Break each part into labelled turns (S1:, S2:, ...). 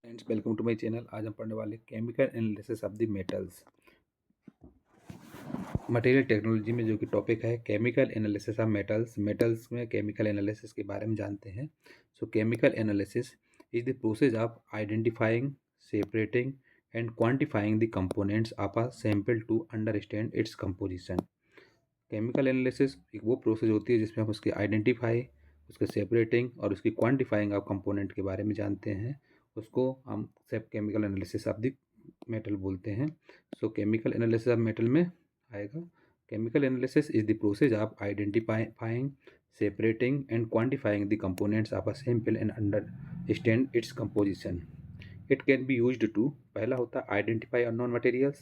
S1: Friends, welcome to my channel. आज हम पढ़ने वाले chemical analysis of the metals. Material technology में जो कि टॉपिक है chemical analysis of metals. Metals में केमिकल एनालिसिस के बारे में जानते हैं। So chemical analysis is the process of identifying, separating and quantifying the components of a sample to understand its composition. Chemical analysis एक वो प्रोसेस होती है जिसमें हम उसकी आइडेंटिफाई, उसके सेपरेटिंग और उसकी क्वांटिफाइंग ऑफ कंपोनेंट के बारे में जानते हैं। उसको हम सब chemical analysis of the metal बोलते हैं। So chemical analysis of metal में आएगा, chemical analysis is the process of identifying, separating and quantifying the components of a sample and understand its composition. It can be used to, पहला होता है identify unknown materials,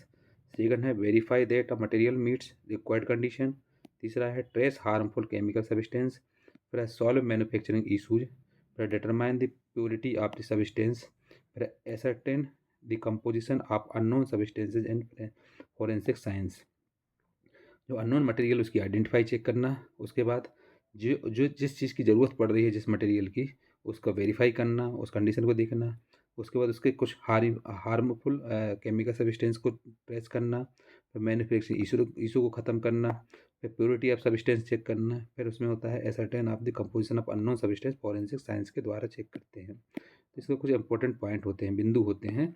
S1: second है verify that a material meets required condition, तीसरा है trace harmful chemical substance, फिर है solve manufacturing issues, फिर determine the purity of the substance, फिर ascertain the composition of unknown substances and forensic science. जो unknown material उसकी identify check करना, उसके बाद जो जो जिस चीज़ की ज़रूरत पड़ रही है जिस मटेरियल की, उसका वेरीफाई करना, उस कंडीशन को देखना, उसके बाद उसके कुछ हार्मफुल केमिकल सब्सटेंस को ट्रेस करना, फिर मैन्युफैक्चरिंग इशू को ख़त्म करना, फिर प्योरिटी ऑफ सब्सटेंस चेक करना, फिर उसमें होता है ascertain of the composition of unknown substance, forensic science के द्वारा चेक करते हैं। तो इसके कुछ इंपॉर्टेंट पॉइंट होते हैं, बिंदु होते हैं,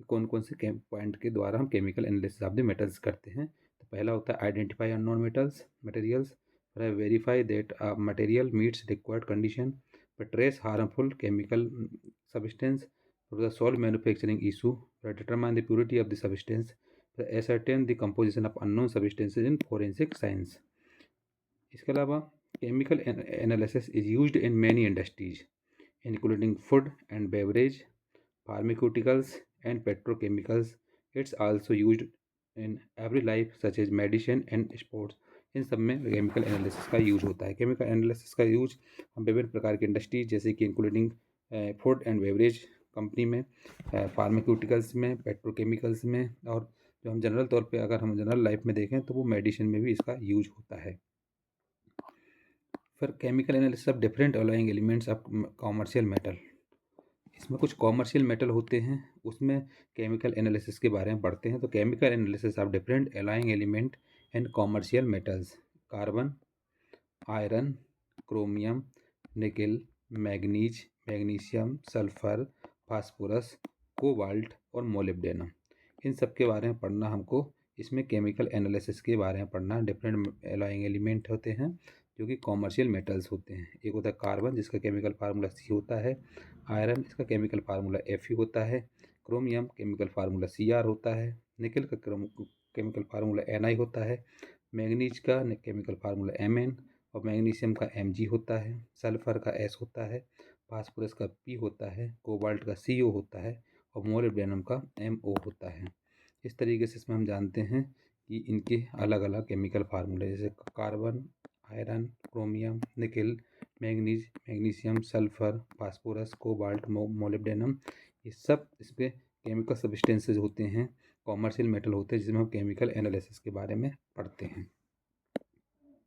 S1: कौन कौन से पॉइंट के द्वारा हम chemical analysis of the metals करते हैं। तो पहला होता है आइडेंटिफाई अननोन मटेरियल्स, फिर verify that a material meets required condition, फिर ट्रेस हार्मफुल केमिकल सब्सटेंस, फिर सॉल्व मैन्युफैक्चरिंग इशू, फिर determine the purity of the substance, फिर ascertain the composition of unknown substances in forensic science. इसके अलावा chemical analysis is used in many industries including food and beverage, pharmaceuticals, and petrochemicals. It's also used in every life such as medicine and sports. इन सब में chemical analysis का use होता है। Chemical analysis का use हम विभिन्न प्रकार की इंडस्ट्री जैसे कि including food and beverage company में, फार्माक्यूटिकल्स में, पेट्रोकेमिकल्स में, और जो हम जनरल तौर पे अगर हम जनरल लाइफ में देखें तो वो मेडिसिन में भी इसका यूज होता है। फिर chemical analysis of different alloying elements of commercial metal. इसमें कुछ कॉमर्शियल मेटल होते हैं, उसमें केमिकल एनालिसिस के बारे में पढ़ते हैं। तो chemical analysis of different alloying element and commercial metals, carbon, iron, chromium, nickel, manganese, magnesium, sulphur, phosphorus, cobalt और मोलिब्डेनम, इन सब के बारे में पढ़ना हमको। इसमें केमिकल एनालिसिस के बारे में पढ़ना। डिफरेंट एलॉइंग एलिमेंट होते हैं जो कि कॉमर्शियल मेटल्स होते हैं। एक होता है कार्बन जिसका केमिकल फार्मूला सी होता है, आयरन इसका केमिकल फार्मूला Fe होता है, क्रोमियम केमिकल फार्मूला Cr होता है, निकल का केमिकल फार्मूला Na होता है, मैग्नीज का केमिकल फार्मूला Mn और मैग्नीशियम का Mg होता है, सल्फर का S होता है, फास्फोरस का P होता है, कोबाल्ट का Co होता है और मोलिब्डेनम का Mo होता है। इस तरीके से इसमें हम जानते हैं कि इनके अलग अलग केमिकल फार्मूले, जैसे carbon, iron, chromium, nickel, manganese, magnesium, sulphur, phosphorus, cobalt, molybdenum, ये सब इसके केमिकल सब्सटेंसेज होते हैं, कॉमर्शियल मेटल होते हैं जिसमें हम केमिकल एनालिसिस के बारे में पढ़ते हैं।